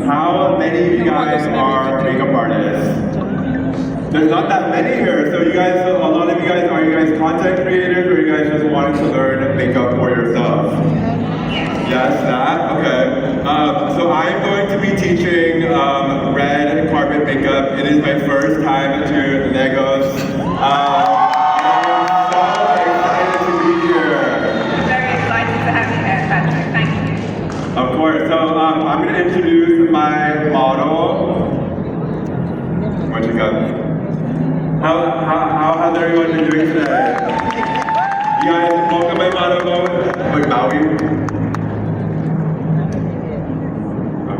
How many of you guys are makeup artists? There's not that many here, so you guys, a lot of you guys, are you guys content creators, or are you guys just wanting to learn makeup for yourself? Yes, that? Okay. So I'm going to be teaching red carpet makeup. It is my first time to Lagos. I'm so excited to be here. I'm very excited to have you here, Patrick. Thank you. Of course. So I'm going to introduce my model. What you got? How's everyone been doing today? You guys welcome my model. Like Maui.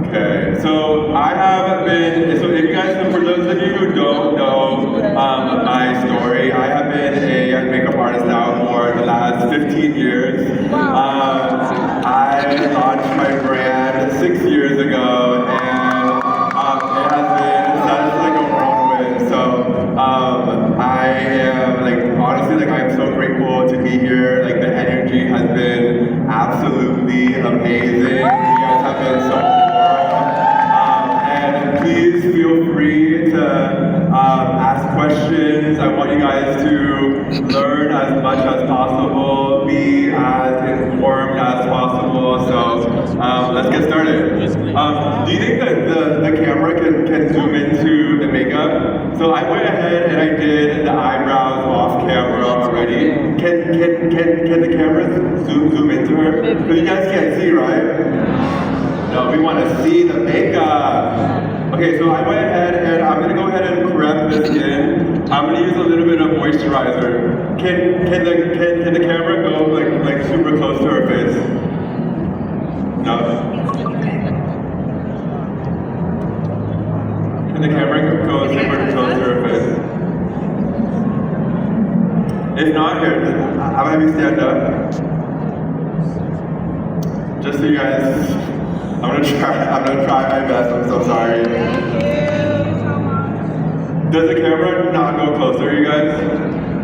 Okay, so I have been, so if you guys, for those of you who don't know my story, I have been a makeup artist now for the last 15 years. I launched my brand 6 years ago, and it has been such like a whirlwind. So I am like, honestly, like I'm so grateful to be here. Like the energy has been absolutely amazing. You guys have been so please feel free to ask questions. I want you guys to learn as much as possible, be as informed as possible. So let's get started. Do you think that the camera can zoom into the makeup? So I went ahead and I did the eyebrows off camera already. Can the camera zoom into her? Because you guys can't see, right? No, we want to see the makeup. Okay, so I went ahead and I'm gonna go ahead and prep the skin. I'm gonna use a little bit of moisturizer. Can the camera go like super close to her face? No. Can the camera go super close to her face? If not, here, I'm gonna have you stand up. Just so you guys. I'm gonna try my best. I'm so sorry. Does the camera not go closer, you guys?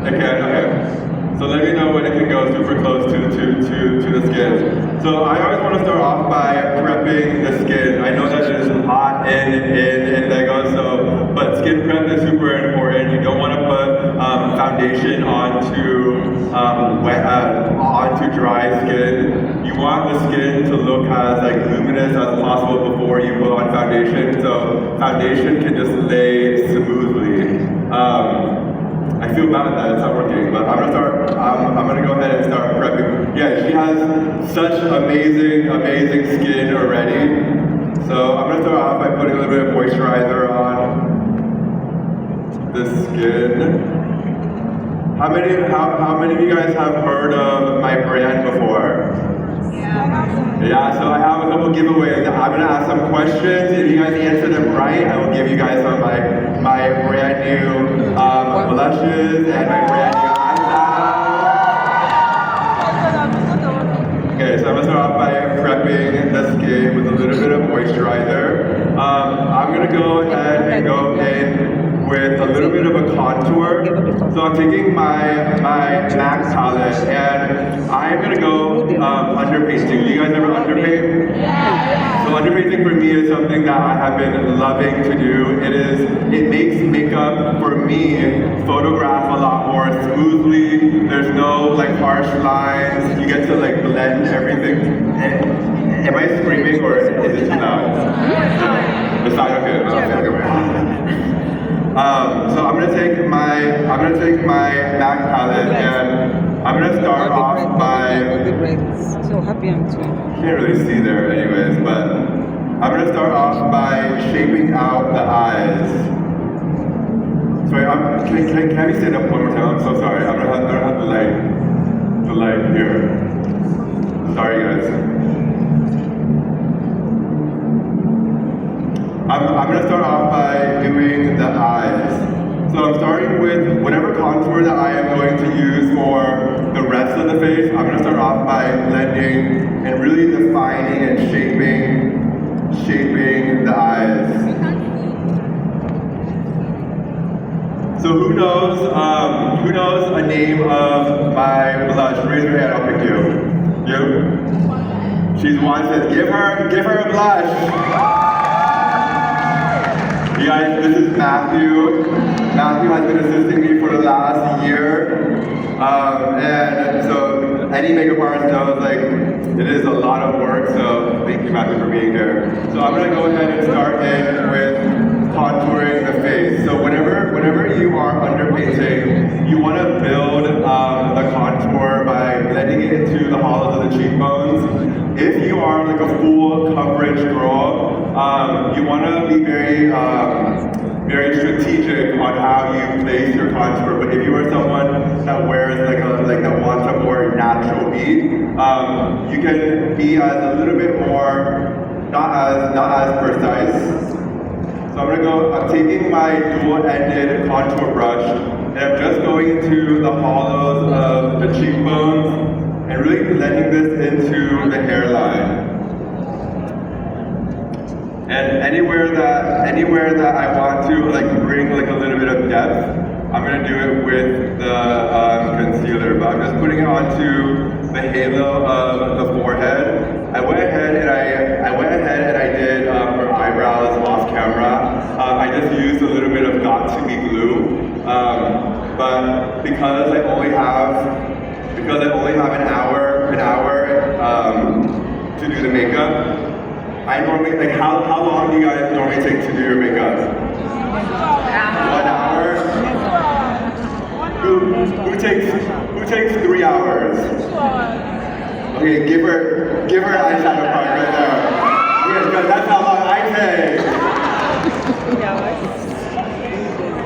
It can? Okay. So let me know when it can go super close to the skin. So I always want to start off by prepping the skin. I know that it is hot in Lagos, but skin prep is super important. You don't want to put foundation onto dry skin. You want the skin to look as like luminous as possible before you put on foundation. So foundation can just lay smoothly. I feel bad that it's not working, but I'm gonna go ahead and start prepping. Yeah, she has such amazing skin already. So I'm gonna start off by putting a little bit of moisturizer on the skin. How many of you guys have heard of my brand before? Yeah, so I have a couple giveaways. I'm gonna ask some questions. If you guys answer them right, I will give you guys some like my brand new blushes and my brand new eyeshadow. Okay, so I'm gonna start off by prepping the skin with a little bit of moisturizer. I'm gonna go ahead and go in with a little bit of a contour. So I'm taking my MAC palette and I'm gonna go underpainting. Do you guys ever underpaint? So underpainting for me is something that I have been loving to do. It makes makeup for me photograph a lot more smoothly. There's no like harsh lines. You get to like blend everything. Am I screaming or is it too loud? It's not okay. So I'm gonna take my MAC palette and I'm gonna start off by. So happy I'm too. Can't really see there, anyways, but I'm gonna start off by shaping out the eyes. Sorry, can we stand up one more time? I'm so sorry. I don't have the light here. Sorry, guys. I'm gonna start off by doing the eyes. So I'm starting with whatever contour that I am going to use for the rest of the face. I'm gonna start off by blending and really defining and shaping the eyes. So who knows a name of my blush? Raise your hand, I'll pick you. You? She's one, says, give her a blush. Matthew. Matthew has been assisting me for the last year. And so any makeup artist knows like it is a lot of work, so thank you Matthew for being here. So I'm gonna go ahead and start in with contouring the face. So whenever you are underpainting, you want to build the contour by blending it into the hollows of the cheekbones. If you are like a full coverage girl, you want to be very very strategic on how you place your contour. But if you are someone that wears that wants a more natural beat, you can be a little bit more not as precise. So I'm taking my dual-ended contour brush and I'm just going into the hollows of the cheekbones and really blending this into the hairline. And anywhere that I want to bring a little bit of depth, I'm gonna do it with the concealer. But I'm just putting it onto the halo of the forehead. I went ahead and I did her eyebrows off camera. I just used a little bit of Gtco glue, but because I only have an hour to do the makeup. I normally how long do you guys normally take to do your makeup? 1 hour. Who takes 3 hours? Okay, give her an eyeshadow card right there. Okay, because that's how long I take.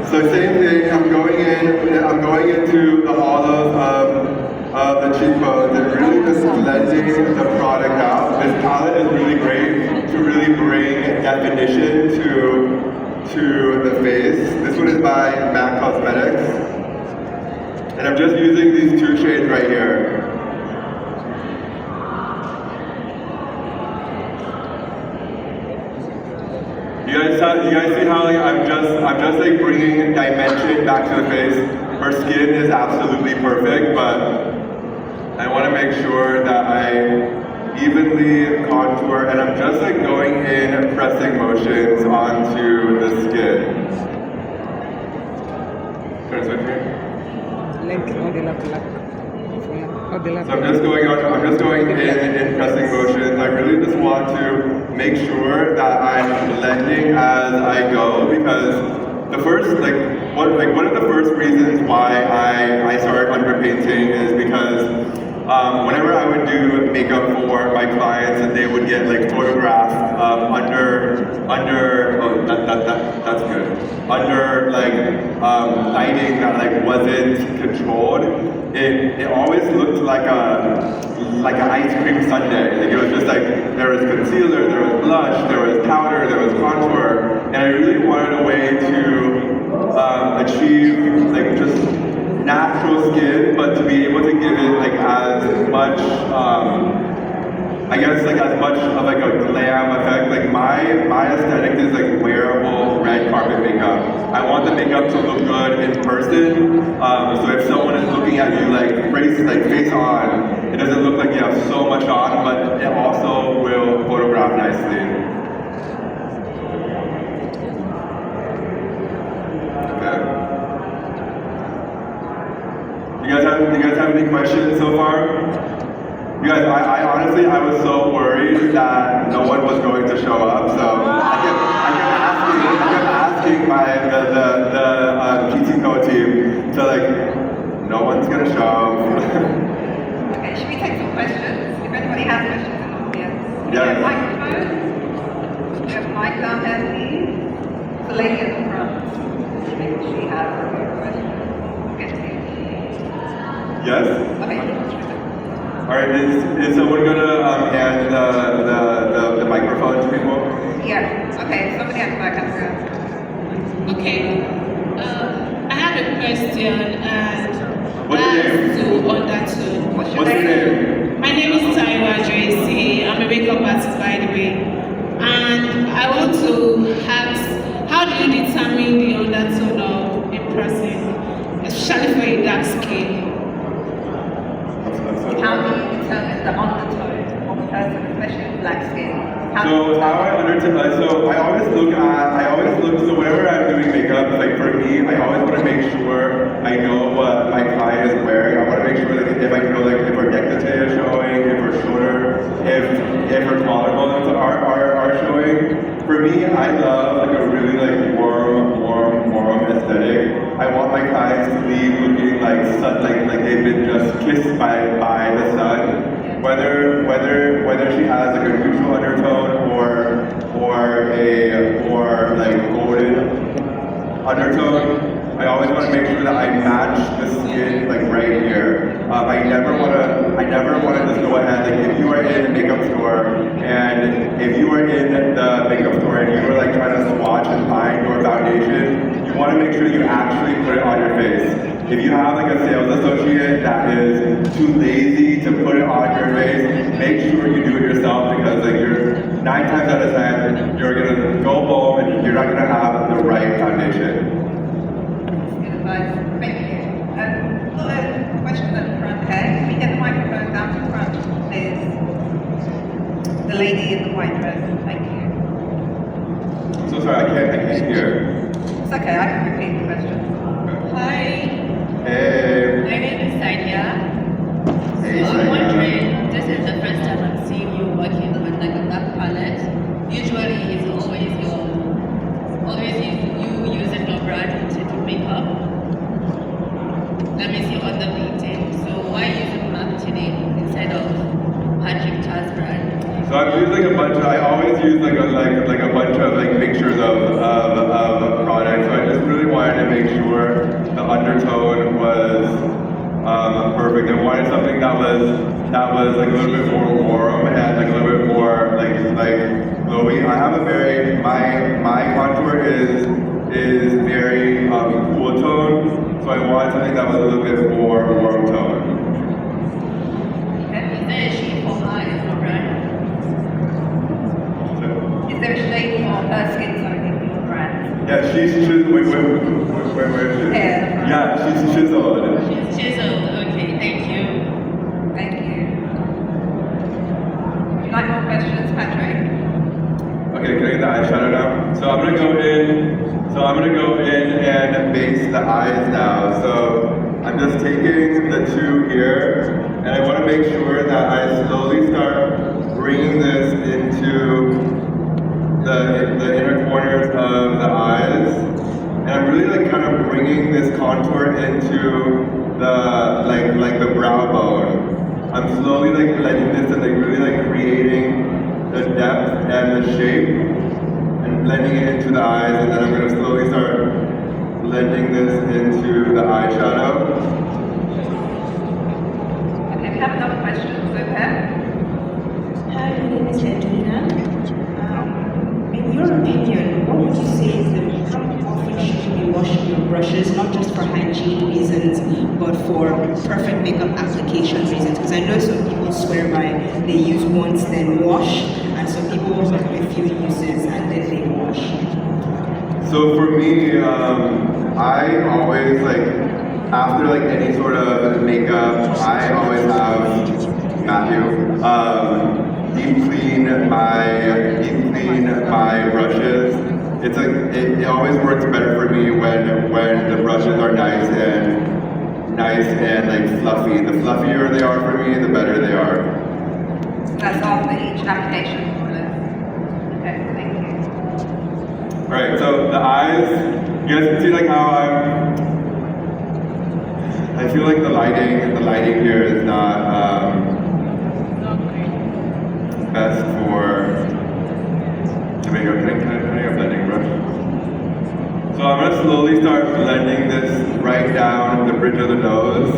So same thing, I'm going into the hollows of the cheekbones and really just blending the product out. This palette is really great to really bring definition to the face. This one is by MAC Cosmetics. And I'm just using these two shades right here. You guys see how I'm just bringing dimension back to the face. Her skin is absolutely perfect, but I want to make sure that I evenly contour, and I'm just going in pressing motions onto the skin. Turn switch here. So I'm just going in pressing motions. I really just want to make sure that I'm blending as I go, because the first one of the first reasons why I started underpainting is because whenever I would do makeup for my clients and they would get photographed that's good. Under lighting that wasn't controlled, it always looked like an ice cream sundae. It was just there was concealer, there was blush, there was powder, there was contour, and I really wanted a way to achieve just natural skin, but to be able to give it as much as much of a glam effect. My aesthetic is wearable red carpet makeup. I want the makeup to look good in person. So if someone is looking at you face on, it doesn't look like you have so much on, but it also will photograph nicely. Okay. You guys have any questions so far? You guys, I honestly, I was so worried that no one was going to show up, so I kept asking the Gtco team to no one's gonna show up. Okay, should we take some questions? If anybody has questions in the audience. Yes. We have a microphone. We have a mic down there, please. The lady at the front. Maybe she has a question. Get to you. Yes? Okay. All right, is someone gonna hand the microphone to people? Yeah. Okay, somebody at the back has to go. Okay. I have a question and What's your name? to undertone. What's What's your name? My name is Taiwa Tracy. I'm a makeup artist, by the way. And I want to ask, how do you determine the undertone of a person, especially for a dark skin? How do you determine the undertone of a person, especially with black skin? So I always look, so whenever I'm doing makeup, me, I always want to make sure I know what my client is wearing. I want to make sure that if I know like if her Gtco is showing, if her shoulder, if her collarbones are showing. For me, I love like a really like warm aesthetic. I want my clients to leave looking like like they've been just kissed by the sun. Whether she has like a neutral undertone or a more like golden undertone, I always want to make sure that I match the skin like right here. I never want to just go ahead, like if you are in a makeup store and if you are in the makeup store and you are like trying to swatch and find your foundation, you want to make sure you actually put it on your face. If you have like a sales associate that is too lazy to put it on your face, make sure you do it yourself, because like you're 9 times out of 10, you're gonna go home and you're not gonna have the right foundation. Good advice. Thank you. Got a question at the front here. Can we get the microphone down to the front, please? The lady in the white dress. Thank you. I'm so sorry, I can't hear. It's okay, I can repeat the question. Hi, Hey. my name is Sadia. Hey, So I'm Sadia. wondering, this is the first time I'm seeing you working with like a black palette. Usually it's always you using your brand to do makeup. Let me see on the painting. So why using black today instead of Patrick Charles brand? So I'm using a bunch of, I always use like a bunch of like mixtures of products. So I just really wanted to make sure the undertone was perfect. I wanted something that was like a little bit more warm and like a little bit more like glowy. I have a very my contour is very cool tone, so I wanted something that was a little bit more warm tone. Is there a shade for eyes for brand? So, Is there a shade for her skin tone in your brand? yeah, she's where is she? Here. Yeah, she's chiseled. She's chiseled. Okay, thank you. Thank you. Would you like more questions, Patrick? Okay, can I get the eyeshadow now? So I'm gonna go in and base the eyes now. So I'm just taking the two here, and I want to make sure that I slowly start bringing this into the inner corners of the eyes, and I'm really like kind of bringing this contour into the like the brow bone. I'm slowly like blending this and like really like creating the depth and the shape and blending it into the eyes, and then I'm going to slowly start blending this into the eyeshadow. Okay, we have another question. So, Pam? Hi, my name is Edwina. In your opinion, what would you say is how often should you be washing your brushes, not just for hygiene reasons, but for perfect makeup application reasons? Because I know some people swear by they use once then wash, and some people also have a few uses and then they wash. So for me, I always like, after like any sort of makeup, I always have Matthew deep clean my brushes. It's like it always works better for me when the brushes are nice and like fluffy. The fluffier they are for me, the better they are. So that's after each application. Okay, thank you. All right, so the eyes. You guys can see like how I feel like the lighting here is not best for the makeup. Can I get a blending brush? So I'm gonna slowly start blending this right down the bridge of the nose.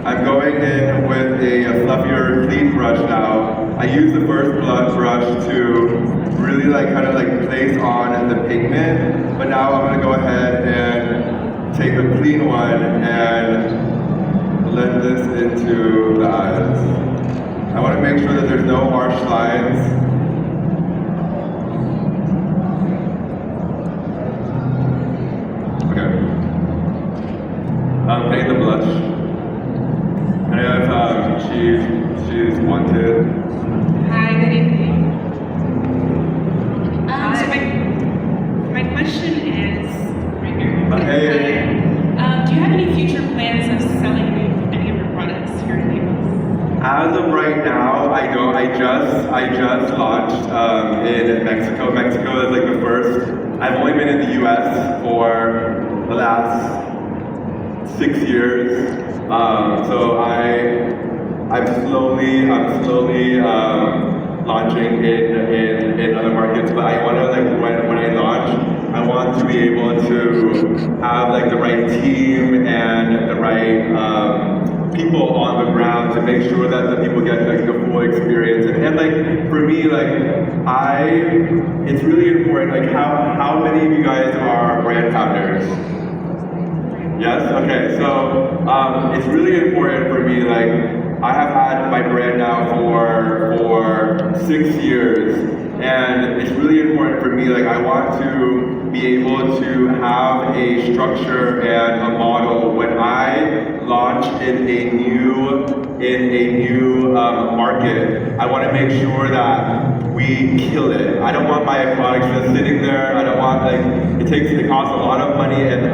I'm going in with a fluffier clean brush now. I use the first blush brush to really like kind of like place on the pigment, but now I'm gonna go ahead and take a clean one and blend this into the eyes. I want to make sure that there's no harsh lines. Okay. Paint the blush. And I have she's wanted. Hi, good evening. So my question is, right here. Hey. Do you have any future plans of selling any of your products here in Naples? As of right now, I don't. I just launched in Mexico. Mexico is like the first. I've only been in the U.S. for the last 6 years, so I'm slowly launching in other markets. But I want to like when I launch, I want to be able to have like the right team and the right people on the ground to make sure that the people get like the full experience. And like for me, like it's really important. Like how many of you guys are brand founders? Yes. Okay. So it's really important for me. Like I have had my brand now for 6 years, and it's really important for me. Like I want to be able to have a structure and a model when I launch in a new market. I want to make sure that we kill it. I don't want my products just sitting there. I don't want it costs a lot of money and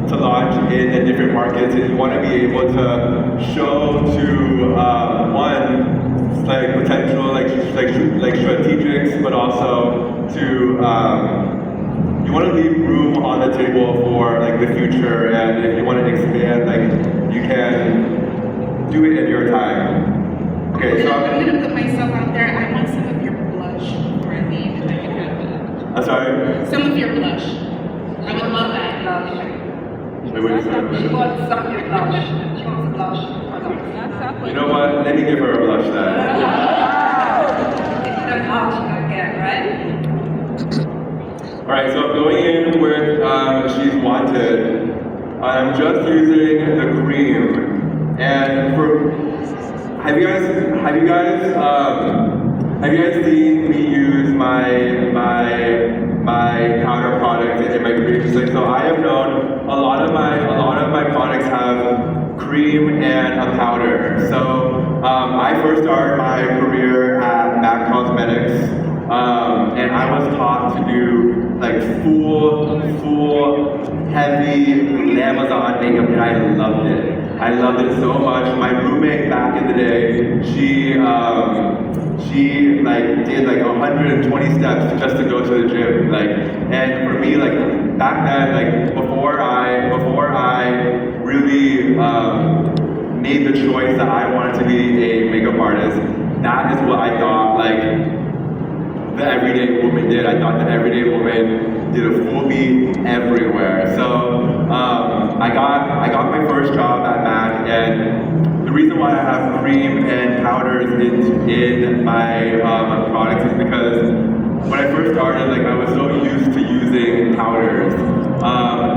to launch in different markets, and you want to be able to show to one like potential like strategics, but also to you want to leave room on the table for like the future, and if you want to expand, like you can do it in your time. Okay, so I'm gonna put myself out there. I want some of your blush before I leave, if I can have that. I'm sorry. Some of your blush. I would love that. Wait, She wants some of your blush. She wants a blush. you know what? Let me give her a blush then. If you don't ask, you don't get, right? Alright, so I'm going in with She's Wanted. I'm just using the cream. And have you guys seen me use my powder product in my creams? Like, so I have known a lot of my products have cream and a powder. So I first started my career at MAC Cosmetics, and I was taught to do like full heavy Amazon makeup, and I loved it. I loved it so much. My roommate back in the day, she like did like 120 steps just to go to the gym. Like, and for me, like back then, like before I really made the choice that I wanted to be a makeup artist, that is what I thought like the everyday woman did. I thought the everyday woman did a full beat everywhere. So I got my first job at MAC, and the reason why I have cream and powders in my products is because when I first started, like I was so used to using powders.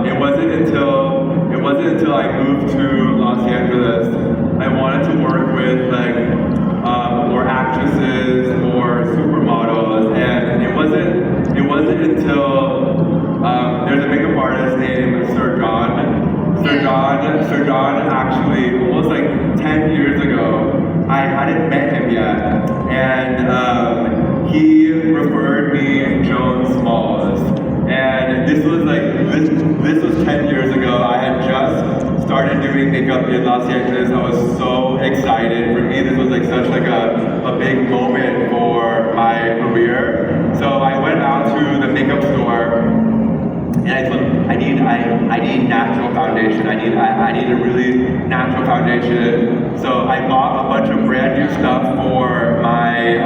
It wasn't until I moved to Los Angeles I wanted to work with like more actresses, more supermodels, and it wasn't until there's a makeup artist named Sir John actually almost like 10 years ago. I hadn't met him yet, and he referred me Joan Smalls, and this was 10 years ago. I had just started doing makeup in Los Angeles. I was so excited. For me, this was like such like a big moment for my career. So I went out to the makeup store, and I told him, I need natural foundation. I need a really natural foundation. So I bought a bunch of brand new stuff for my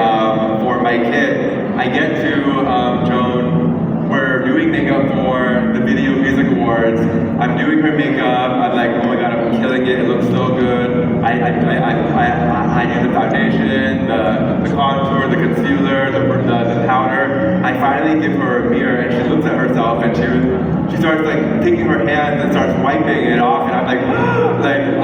kit. I get to Joan. We're doing makeup for the Video Music Awards. I'm doing her makeup. I'm like, oh my god, I'm killing it. It looks so good. I do the foundation, the contour, the concealer, the powder. I finally give her a mirror, and she looks at herself, and she starts like taking her hands and starts wiping it off, and I'm like,